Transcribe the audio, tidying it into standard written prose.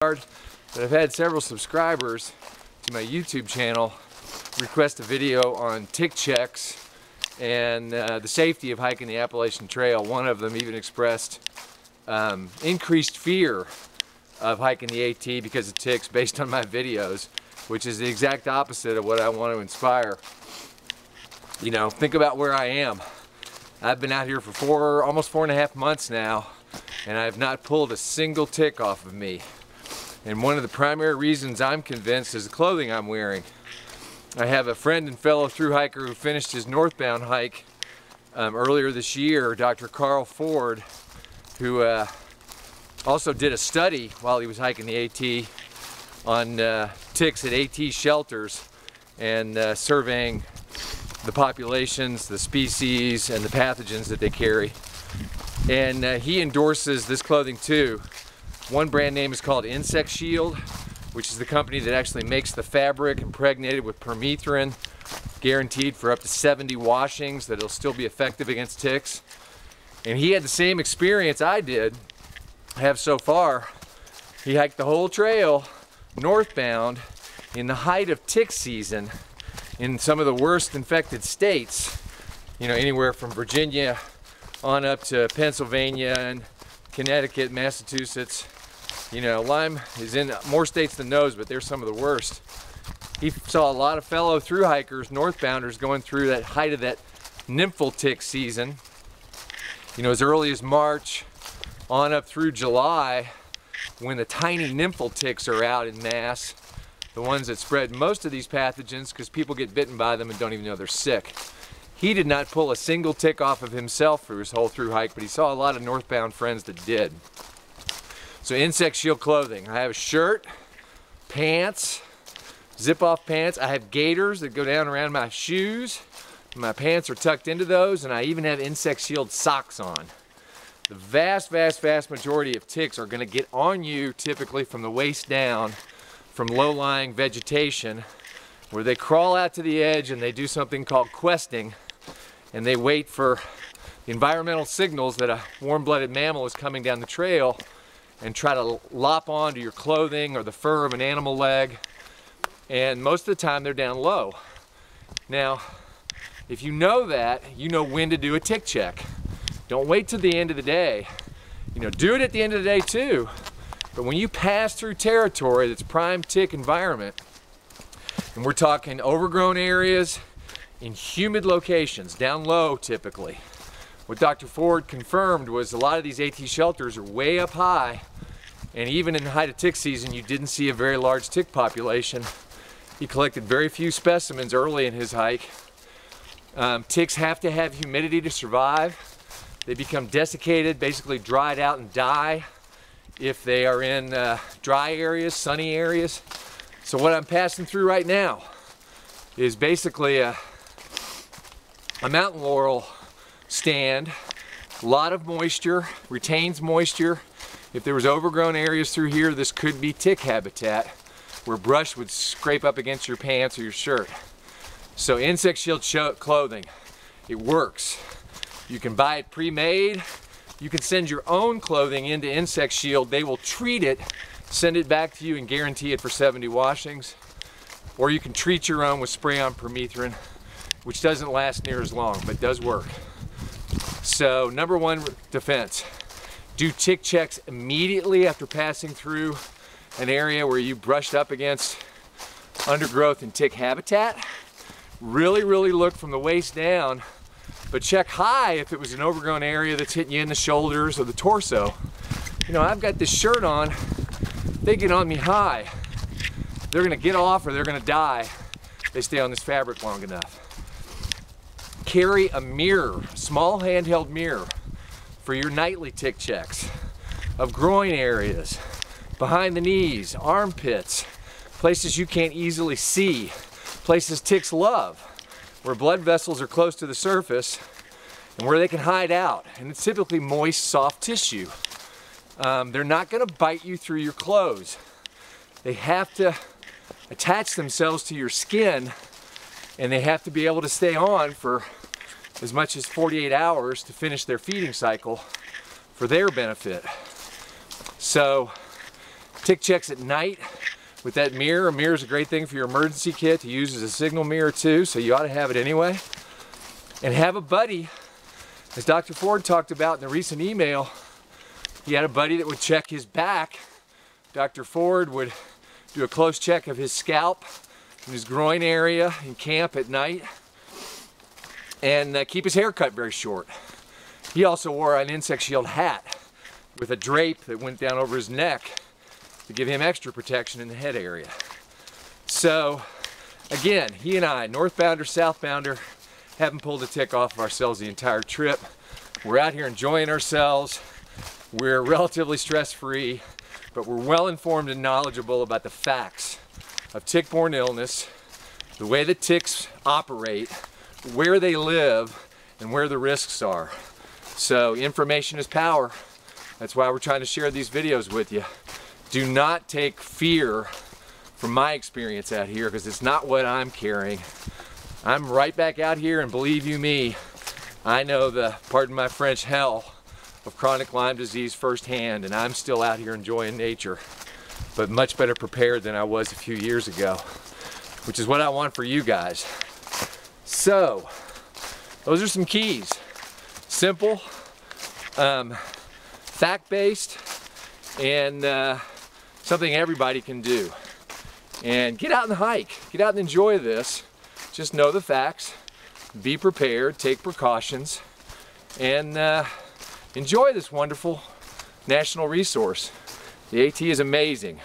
But I've had several subscribers to my YouTube channel request a video on tick checks and the safety of hiking the Appalachian Trail. One of them even expressed increased fear of hiking the AT because of ticks based on my videos, which is the exact opposite of what I want to inspire. You know, think about where I am. I've been out here for almost 4.5 months now, and I have not pulled a single tick off of me. And one of the primary reasons I'm convinced is the clothing I'm wearing. I have a friend and fellow thru hiker who finished his northbound hike earlier this year, Dr. Carl Ford, who also did a study while he was hiking the AT on ticks at AT shelters and surveying the populations, the species, and the pathogens that they carry. And he endorses this clothing too. One brand name is called Insect Shield, which is the company that actually makes the fabric impregnated with permethrin, guaranteed for up to 70 washings that it'll still be effective against ticks. And he had the same experience I have so far. He hiked the whole trail northbound in the height of tick season in some of the worst infected states, you know, anywhere from Virginia on up to Pennsylvania and Connecticut, Massachusetts. You know, Lyme is in more states than those, but they're some of the worst. He saw a lot of fellow thru hikers, northbounders, going through that height of that nymphal tick season, you know, as early as March on up through July, when the tiny nymphal ticks are out in mass, the ones that spread most of these pathogens because people get bitten by them and don't even know they're sick. He did not pull a single tick off of himself for his whole thru hike, but he saw a lot of northbound friends that did. So Insect Shield clothing. I have a shirt, pants, zip-off pants. I have gaiters that go down around my shoes. My pants are tucked into those, and I even have Insect Shield socks on. The vast majority of ticks are going to get on you typically from the waist down, from low-lying vegetation, where they crawl out to the edge and they do something called questing, and they wait for the environmental signals that a warm-blooded mammal is coming down the trail and try to lop onto your clothing or the fur of an animal leg, and most of the time they're down low. Now, if you know that, you know when to do a tick check. Don't wait till the end of the day. You know, do it at the end of the day too, but when you pass through territory that's prime tick environment, and we're talking overgrown areas in humid locations, down low typically. What Dr. Ford confirmed was a lot of these AT shelters are way up high, and even in the height of tick season, you didn't see a very large tick population. He collected very few specimens early in his hike. Ticks have to have humidity to survive. They become desiccated, basically dried out, and die if they are in dry areas, sunny areas. So what I'm passing through right now is basically a mountain laurel stand. A lot of moisture, retains moisture. If there was overgrown areas through here, this could be tick habitat where brush would scrape up against your pants or your shirt. So Insect Shield clothing, it works. You can buy it pre-made. You can send your own clothing into Insect Shield. They will treat it, send it back to you, and guarantee it for 70 washings. Or you can treat your own with spray-on permethrin, which doesn't last near as long, but does work. So number one defense, do tick checks immediately after passing through an area where you brushed up against undergrowth and tick habitat. Really look from the waist down, but check high if it was an overgrown area that's hitting you in the shoulders or the torso. You know, I've got this shirt on, they get on me high. They're gonna get off or they're gonna die if they stay on this fabric long enough. Carry a mirror, small handheld mirror, for your nightly tick checks of groin areas, behind the knees, armpits, places you can't easily see, places ticks love, where blood vessels are close to the surface and where they can hide out. And it's typically moist, soft tissue. They're not going to bite you through your clothes. They have to attach themselves to your skin, and they have to be able to stay on for as much as 48 hours to finish their feeding cycle for their benefit. So tick checks at night with that mirror. A mirror is a great thing for your emergency kit to use as a signal mirror too, so you ought to have it anyway. And have a buddy, as Dr. Ford talked about in the recent email, he had a buddy that would check his back. Dr. Ford would do a close check of his scalp and his groin area in camp at night, and keep his hair cut very short. He also wore an insect shield hat with a drape that went down over his neck to give him extra protection in the head area. So again, he and I, northbounder, southbounder, haven't pulled a tick off of ourselves the entire trip. We're out here enjoying ourselves. We're relatively stress-free, but we're well informed and knowledgeable about the facts of tick-borne illness, the way that ticks operate, where they live, and where the risks are. So information is power. That's why we're trying to share these videos with you. Do not take fear from my experience out here, because it's not what I'm carrying. I'm right back out here, and believe you me, I know the, pardon my French, hell of chronic Lyme disease firsthand, and I'm still out here enjoying nature, but much better prepared than I was a few years ago, which is what I want for you guys. So, those are some keys. Simple, fact-based, and something everybody can do. And get out and hike. Get out and enjoy this. Just know the facts. Be prepared. Take precautions. And enjoy this wonderful national resource. The AT is amazing.